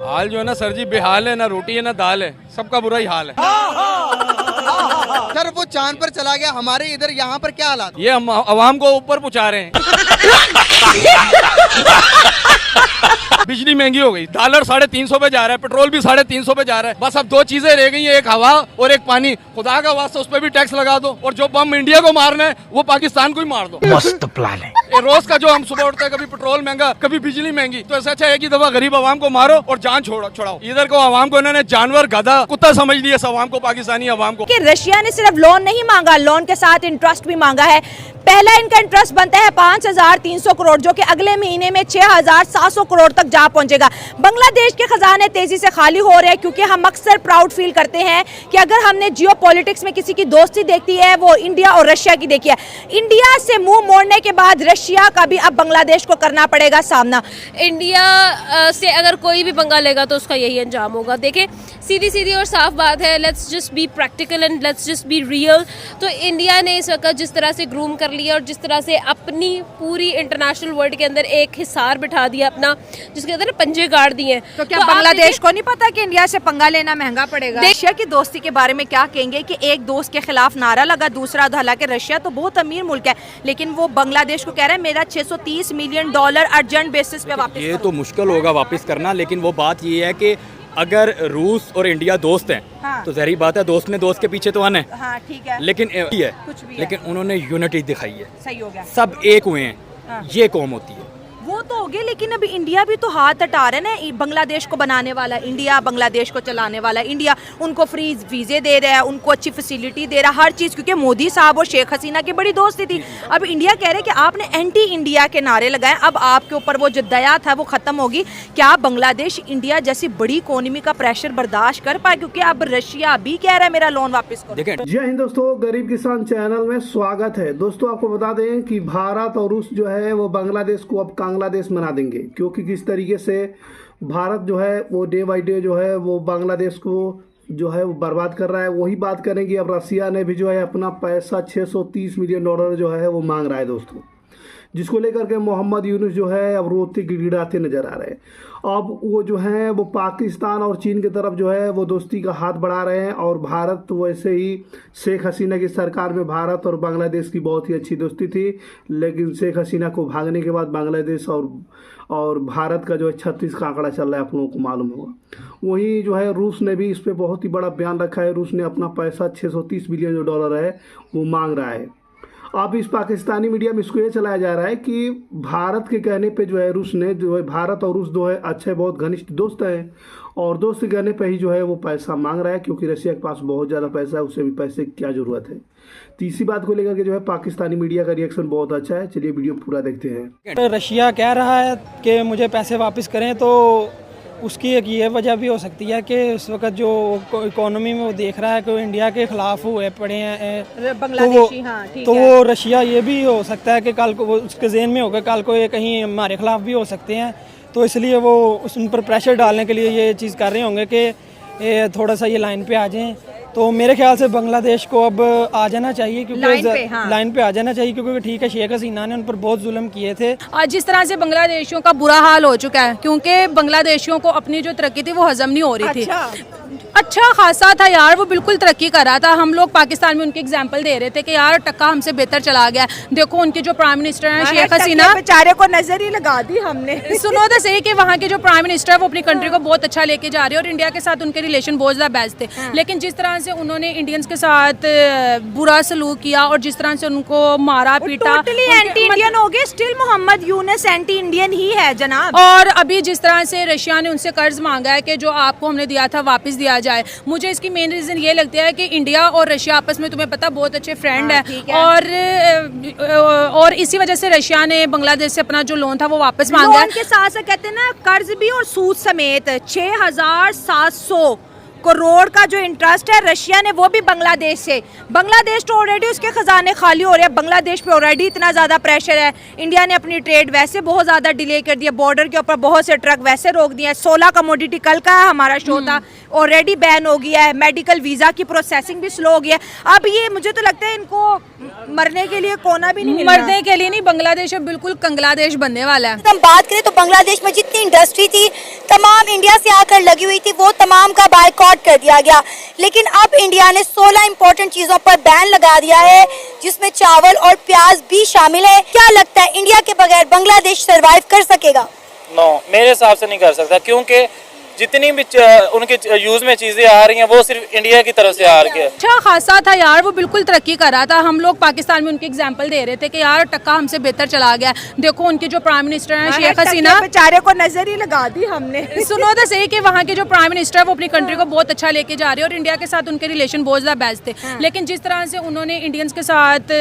हाल जो है ना सर जी बेहाल है, ना रोटी है ना दाल है, सबका बुरा ही हाल है। सर वो चांद पर चला गया, हमारे इधर यहाँ पर क्या हालात? ये हम अवाम को ऊपर पहुंचा रहे हैं। बिजली महंगी हो गई, डॉलर 350 पे जा रहा है, पेट्रोल भी 350 पे जा रहा है। बस अब दो चीजें रह गई हैं, एक हवा और एक पानी। खुदा का वास्ता उस पर भी टैक्स लगा दो, और जो बम इंडिया को मारना है वो पाकिस्तान को ही मार दो। मस्त प्लान है। ये रोज का जो हम सुबह उठते हैं, कभी पेट्रोल महंगा कभी बिजली महंगी, तो ऐसा अच्छा है कि दफा गरीब आवाम को मारो और जान छुड़ाओ। इधर को आवाम को इन्होंने जानवर गधा कुत्ता समझ लिया, आवाम को, पाकिस्तानी आवाम को। कि रशिया ने सिर्फ लोन नहीं मांगा, लोन के साथ इंटरेस्ट भी मांगा है। पहला इनका इंटरेस्ट बनता है 5300 करोड़, जो कि अगले महीने में 6700 करोड़ तक जा पहुंचेगा। बांग्लादेश के खजाने तेजी से खाली हो रहे हैं, क्योंकि हम अक्सर प्राउड फील करते हैं कि अगर हमने जियो पॉलिटिक्स में किसी की दोस्ती देखती है वो इंडिया और रशिया की देखी है। इंडिया से मुंह मोड़ने के बाद रशिया का भी अब बांग्लादेश को करना पड़ेगा सामना। इंडिया से अगर कोई भी पंगा लेगा तो उसका यही अंजाम होगा। देखिए सीधी सीधी और साफ बात है, let's just be practical and let's just be real. तो इंडिया ने इस वक्त जिस तरह से ग्रूम कर लिया और जिस तरह से अपनी पूरी इंटरनेशनल वर्ल्ड के अंदर एक हिसार बिठा दिया अपना, जिसके अंदर पंजे गाड़ दिए, तो क्या बांग्लादेश को नहीं पता कि इंडिया से पंगा लेना महंगा पड़ेगा? रशिया की दोस्ती के बारे में क्या कहेंगे कि एक दोस्त के खिलाफ नारा लगा दूसरा, हालांकि रशिया तो बहुत अमीर मुल्क है, लेकिन वो बांग्लादेश को कह रहा है मेरा $630 मिलियन अर्जेंट बेसिस पे वापस। ये तो मुश्किल होगा वापस करना, लेकिन वो बात ये है कि अगर रूस और इंडिया दोस्त हैं, हाँ। तो ज़ाहिर बात है दोस्त ने दोस्त के पीछे तो आना है। हाँ, ठीक है। लेकिन ये कुछ भी लेकिन उन्होंने यूनिटी दिखाई है, सही हो गया, सब एक हुए हैं। हाँ। ये कौम होती है। वो तो हो गए, लेकिन अभी इंडिया भी तो हाथ हटा रहे ना। बांग्लादेश को बनाने वाला इंडिया, बांग्लादेश को चलाने वाला इंडिया, उनको फ्री वीजे दे रहा है, उनको अच्छी फैसिलिटी दे रहा है, हर चीज़, क्योंकि मोदी साहब और शेख हसीना की बड़ी दोस्ती थी। अब इंडिया कह रहे कि आपने एंटी इंडिया के नारे लगाए, अब आपके ऊपर वो जो दया था वो खत्म होगी। क्या बांग्लादेश इंडिया जैसी बड़ी इकोनॉमी का प्रेशर बर्दाश्त कर पाए? क्योंकि अब रशिया भी कह रहा है मेरा लोन वापस करो। देखें, जय हिंद दोस्तों, गरीब किसान चैनल में स्वागत है। दोस्तों आपको बता दें कि भारत और रूस जो है वो बांग्लादेश को अब बांग्लादेश बना देंगे, क्योंकि किस तरीके से भारत जो है वो डे बाई डे जो है वो बांग्लादेश को जो है वो बर्बाद कर रहा है। वही बात करेंगे, अब रसिया ने भी जो है अपना पैसा $630 मिलियन जो है वो मांग रहा है दोस्तों, जिसको लेकर के मोहम्मद यूनुस जो है अब रोते गिड़गिड़ाते नजर आ रहे हैं। अब वो जो है वो पाकिस्तान और चीन की तरफ जो है वो दोस्ती का हाथ बढ़ा रहे हैं, और भारत तो वैसे ही शेख हसीना की सरकार में भारत और बांग्लादेश की बहुत ही अच्छी दोस्ती थी, लेकिन शेख हसीना को भागने के बाद बांग्लादेश और भारत का जो है 36 का आंकड़ा चल रहा है, आप लोगों को मालूम होगा। वहीं जो है रूस ने भी इस पर बहुत ही बड़ा बयान रखा है। रूस ने अपना पैसा $630 मिलियन है वो मांग रहा है। अब इस पाकिस्तानी मीडिया में इसको ये चलाया जा रहा है कि भारत के कहने पे जो है रूस ने जो है, भारत और रूस जो है अच्छे बहुत घनिष्ठ दोस्त हैं, और दोस्त के कहने पे ही जो है वो पैसा मांग रहा है, क्योंकि रशिया के पास बहुत ज़्यादा पैसा है, उसे भी पैसे की क्या ज़रूरत है। तीसरी बात को लेकर के जो है पाकिस्तानी मीडिया का रिएक्शन बहुत अच्छा है। चलिए वीडियो पूरा देखते हैं। तो रशिया कह रहा है कि मुझे पैसे वापस करें, तो उसकी एक ये वजह भी हो सकती है कि इस वक्त जो इकोनॉमी में वो देख रहा है कि इंडिया के खिलाफ हुए पड़े हैं बांग्लादेशी, हाँ, ठीक तो है। वो रशिया ये भी हो सकता है कि कल को वो उसके ज़हन में होगा कल को ये कहीं हमारे खिलाफ भी हो सकते हैं, तो इसलिए वो उन पर प्रेशर डालने के लिए ये चीज़ कर रहे होंगे कि थोड़ा सा ये लाइन पे आ जाएं। तो मेरे ख्याल से बांग्लादेश को अब आ जाना चाहिए, क्योंकि लाइन पे आ जाना चाहिए, क्योंकि ठीक है शेख हसीना ने उन पर बहुत जुल्म किए थे। और जिस तरह से बांग्लादेशियों का बुरा हाल हो चुका है, क्योंकि बांग्लादेशियों को अपनी जो तरक्की थी वो हजम नहीं हो रही थी। अच्छा खासा था यार, वो बिल्कुल तरक्की कर रहा था। हम लोग पाकिस्तान में उनके एग्जाम्पल दे रहे थे कि यार टक्का हमसे बेहतर चला गया। देखो उनके जो प्राइम मिनिस्टर हैं शेख हसीना, बेचारे को नजर ही लगा दी हमने। सुनो तो सही कि वहाँ के जो प्राइम मिनिस्टर है वो अपनी कंट्री को बहुत अच्छा लेके जा रहे हैं, और इंडिया के साथ उनके रिलेशन बहुत ज़्यादा बेस्ट थे। लेकिन जिस तरह से उन्होंने इंडियंस के साथ बुरा सलूक किया और जिस तरह से उनको मारा पीटा, टोटली एंटी इंडियन हो गए। Still Mohammad Yunus anti Indian ही है जनाब। और अभी जिस तरह से रशिया ने उनसे कर्ज मांगा है कि जो आपको हमने दिया था वापस दिया जाए, मुझे इसकी मेन रीजन ये लगता है कि इंडिया और रशिया आपस में, तुम्हें पता, बहुत अच्छे फ्रेंड है, और इसी वजह से रशिया ने बांग्लादेश से अपना जो लोन था वो वापस मांगा है। के साथ कहते हैं ना, कर्ज भी और सूद समेत 6700 करोड़ का जो इंटरेस्ट है रशिया ने वो भी बांग्लादेश से। बांग्लादेश तो ऑलरेडी उसके खजाने खाली हो रहे हैं, बांग्लादेश पे ऑलरेडी इतना ज़्यादा प्रेशर है। इंडिया ने अपनी ट्रेड वैसे बहुत ज़्यादा डिले कर दिया, बॉर्डर के ऊपर बहुत से ट्रक वैसे रोक दिए हैं। 16 कमोडिटी कल का हमारा शो था, ऑलरेडी बैन हो गया है। मेडिकल वीज़ा की प्रोसेसिंग भी स्लो हो गया है। अब ये मुझे तो लगता है इनको मरने के लिए कोना भी नहीं मिल रहा। मरने के लिए नहीं, बांग्लादेश अब बिल्कुल कंगलादेश बनने वाला है। हम बात करें तो बांग्लादेश में जितनी इंडस्ट्री थी तमाम इंडिया से आकर लगी हुई थी, वो तमाम का बायकॉट कर दिया गया। लेकिन अब इंडिया ने 16 इंपॉर्टेंट चीजों पर बैन लगा दिया है, जिसमें चावल और प्याज भी शामिल है। क्या लगता है इंडिया के बगैर बांग्लादेश सरवाइव कर सकेगा? नो, मेरे हिसाब से नहीं कर सकता, क्योंकि जितनी भी उनके यूज में चीजें आ रही हैं वो सिर्फ इंडिया की तरफ से आ रही है। अच्छा खासा था यार, वो बिल्कुल तरक्की कर रहा था। हम लोग पाकिस्तान में उनके एग्जाम्पल दे रहे थे कि यार टक्का हमसे बेहतर चला गया। देखो उनके जो प्राइम मिनिस्टर हैं शेख हसीना, बेचारे को नजर ही लगा दी हमने। सुनो तो सही कि वहाँ के जो प्राइम मिनिस्टर है वो अपनी कंट्री को बहुत अच्छा लेके जा रहे हैं और इंडिया के साथ उनके रिलेशन बहुत ज़्यादा बेस्ट थे। लेकिन जिस तरह से उन्होंने इंडियंस के साथ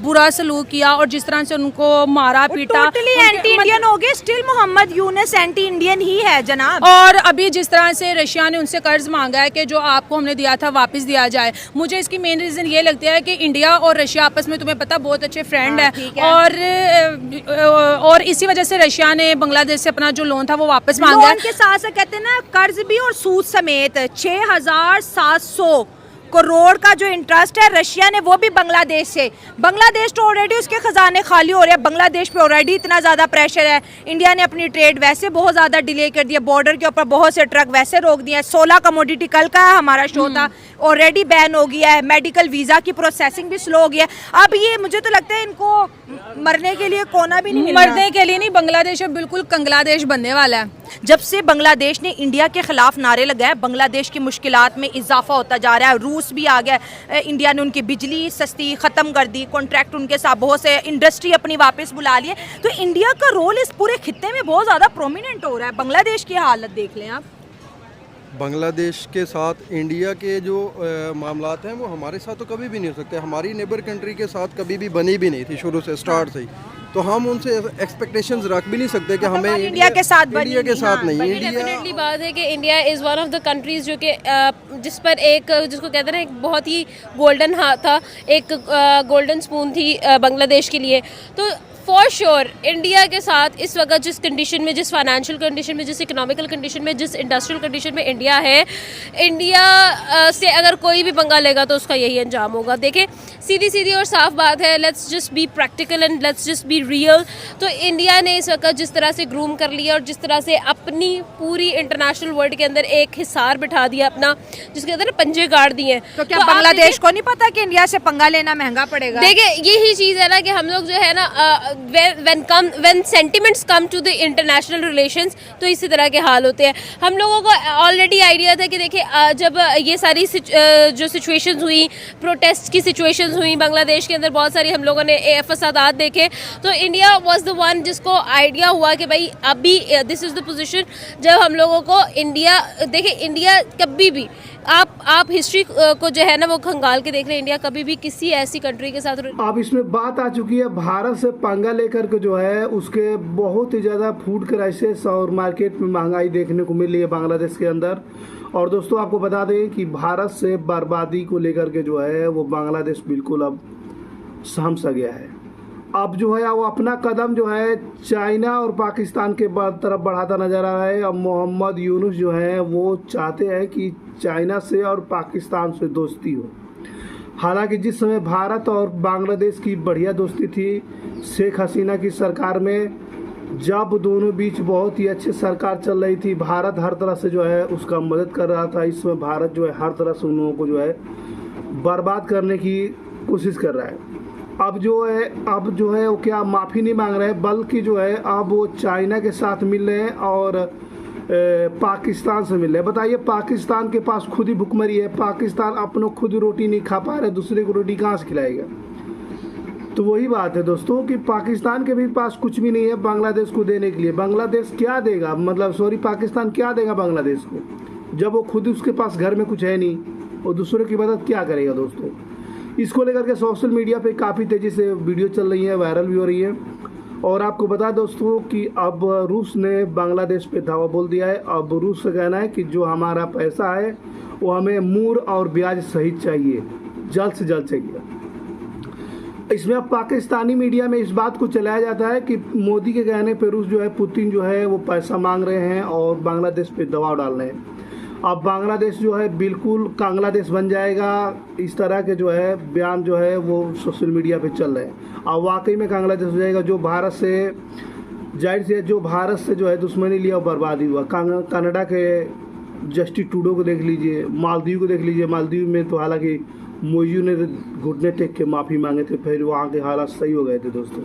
बुरा सलूक किया और जिस तरह से उनको मारा पीटा, टोटली एंटी इंडियन हो गए। Still Mohammad Yunus anti Indian ही है जनाब। और अभी जिस तरह से रशिया ने उनसे कर्ज मांगा है कि जो आपको हमने दिया था वापस दिया जाए, मुझे इसकी मेन रीजन ये लगती है कि इंडिया और रशिया आपस में, तुम्हें पता, बहुत अच्छे फ्रेंड है। और इसी वजह से रशिया ने बांग्लादेश से अपना जो लोन था वो वापस मांगा है। लोन के साथ साथ कहते हैं ना कर्ज भी और सूद समेत 6700 करोड़ का जो इंटरेस्ट है रशिया ने वो भी बांग्लादेश से। बांग्लादेश तो ऑलरेडी उसके खजाने खाली हो रहे हैं, बांग्लादेश पे ऑलरेडी इतना ज़्यादा प्रेशर है। इंडिया ने अपनी ट्रेड वैसे बहुत ज़्यादा डिले कर दिया, बॉर्डर के ऊपर बहुत से ट्रक वैसे रोक दिए हैं। 16 कमोडिटी कल का हमारा शो था, ऑलरेडी बैन हो गया है। मेडिकल वीज़ा की प्रोसेसिंग भी स्लो हो गया है। अब ये मुझे तो लगता है इनको मरने के लिए कोना भी नहीं मिल रहा। मरने के लिए नहीं, बांग्लादेश अब बिल्कुल कंगलादेश बनने वाला है। जब से बांग्लादेश ने इंडिया के खिलाफ नारे लगाए, बांग्लादेश की मुश्किलात में इजाफा होता जा रहा है। रूस भी आ गया, इंडिया ने उनकी बिजली सस्ती ख़त्म कर दी, कॉन्ट्रैक्ट उनके साथ बहुत से इंडस्ट्री अपनी वापस बुला लिए। तो इंडिया का रोल इस पूरे खित्ते में बहुत ज़्यादा प्रोमिनेंट हो रहा है। बांग्लादेश की हालत देख लें आप। बांग्लादेश के साथ इंडिया के जो मामलात हैं वो हमारे साथ तो कभी भी नहीं हो सकते। हमारी नेबर कंट्री के साथ कभी भी बनी भी नहीं थी शुरू से, स्टार्ट से ही। तो हम उनसे एक्सपेक्टेशंस रख भी नहीं सकते कि हमें इंडिया के साथ नहीं। डेफिनेटली बात है कि India is one of the countries जो कि जिस पर एक, जिसको कहते हैं ना, एक बहुत ही गोल्डन हाथ था, एक गोल्डन स्पून थी बांग्लादेश के लिए। तो फॉर श्योर इंडिया के साथ इस वक्त जिस कंडीशन में, जिस फाइनेंशियल कंडीशन में, जिस इकोनॉमिकल कंडीशन में, जिस इंडस्ट्रियल कंडीशन में इंडिया है, इंडिया से अगर कोई भी पंगा लेगा तो उसका यही अंजाम होगा। देखें, सीधी सीधी और साफ बात है, let's just be practical and let's just be real. तो इंडिया ने इस वक्त जिस तरह से ग्रूम कर लिया और जिस तरह से अपनी पूरी इंटरनेशनल वर्ल्ड के अंदर एक हिसार बिठा दिया अपना, जिसके अंदर पंजे गाड़ दिए हैं। तो क्या बांग्लादेश को नहीं पता कि इंडिया से पंगा लेना महंगा पड़ेगा? देखिए, यही चीज़ है ना कि हम लोग जो है ना, when sentiments come to the international relations, तो इसी तरह के हाल होते हैं। हम लोगों को ऑलरेडी आइडिया था कि देखिए, जब ये सारी जो सिचुएशंस हुई, प्रोटेस्ट की सिचुएशंस हुई बांग्लादेश के अंदर, बहुत सारी हम लोगों ने फसादात देखे, तो इंडिया वाज द वन जिसको आइडिया हुआ कि भाई अभी दिस इज़ द पोजीशन जब हम लोगों को इंडिया, देखिए इंडिया कभी भी, आप हिस्ट्री को जो है ना वो खंगाल के देख रहे हैं, इंडिया कभी भी किसी ऐसी कंट्री के साथ। अब इसमें बात आ चुकी है भारत से पंगा लेकर के जो है उसके बहुत ही ज़्यादा फूड क्राइसिस और मार्केट में महंगाई देखने को मिल रही है बांग्लादेश के अंदर। और दोस्तों आपको बता दें कि भारत से बर्बादी को लेकर के जो है वो बांग्लादेश बिल्कुल अब सहम सा गया है। अब जो है वो अपना कदम जो है चाइना और पाकिस्तान के तरफ बढ़ाता नजर आ रहा है। अब मोहम्मद यूनुस जो है वो चाहते हैं कि चाइना से और पाकिस्तान से दोस्ती हो। हालांकि जिस समय भारत और बांग्लादेश की बढ़िया दोस्ती थी शेख हसीना की सरकार में, जब दोनों बीच बहुत ही अच्छी सरकार चल रही थी, भारत हर तरह से जो है उसका मदद कर रहा था। इस समय भारत जो है हर तरह से उन लोगों को जो है बर्बाद करने की कोशिश कर रहा है। अब जो है वो क्या माफ़ी नहीं मांग रहे हैं, बल्कि जो है अब वो चाइना के साथ मिल रहे हैं और पाकिस्तान से मिल रहे हैं। बताइए, पाकिस्तान के पास खुद ही भुखमरी है, पाकिस्तान अपनों खुद रोटी नहीं खा पा रहे, दूसरे को रोटी कहाँ से खिलाएगा? तो वही बात है दोस्तों कि पाकिस्तान के भी पास कुछ भी नहीं है बांग्लादेश को देने के लिए। बांग्लादेश क्या देगा, पाकिस्तान क्या देगा बांग्लादेश को, जब वो खुद उसके पास घर में कुछ है नहीं, और दूसरों की मदद क्या करेगा? दोस्तों इसको लेकर के सोशल मीडिया पे काफ़ी तेज़ी से वीडियो चल रही है, वायरल भी हो रही है। और आपको बता दोस्तों कि अब रूस ने बांग्लादेश पे धावा बोल दिया है। अब रूस का कहना है कि जो हमारा पैसा है वो हमें मूर और ब्याज सहित चाहिए, जल्द से जल्द चाहिए। इसमें अब पाकिस्तानी मीडिया में इस बात को चलाया जाता है कि मोदी के कहने पे रूस जो है, पुतिन जो है वो पैसा मांग रहे हैं और बांग्लादेश पे दबाव डाल रहे हैं। अब बांग्लादेश जो है बिल्कुल कांग्लादेश बन जाएगा, इस तरह के जो है बयान जो है वो सोशल मीडिया पे चल रहे हैं। अब वाकई में कांग्लादेश हो जाएगा, जो भारत से जाहिर से जो भारत से जो है दुश्मनी लिया और बर्बादी हुआ। कनाडा के जस्टिस ट्रूडो को देख लीजिए, मालदीव को देख लीजिए। मालदीव में तो हालांकि मोदी ने घुटने टेक के माफ़ी मांगे थे, फिर वहाँ के हालात सही हो गए थे दोस्तों।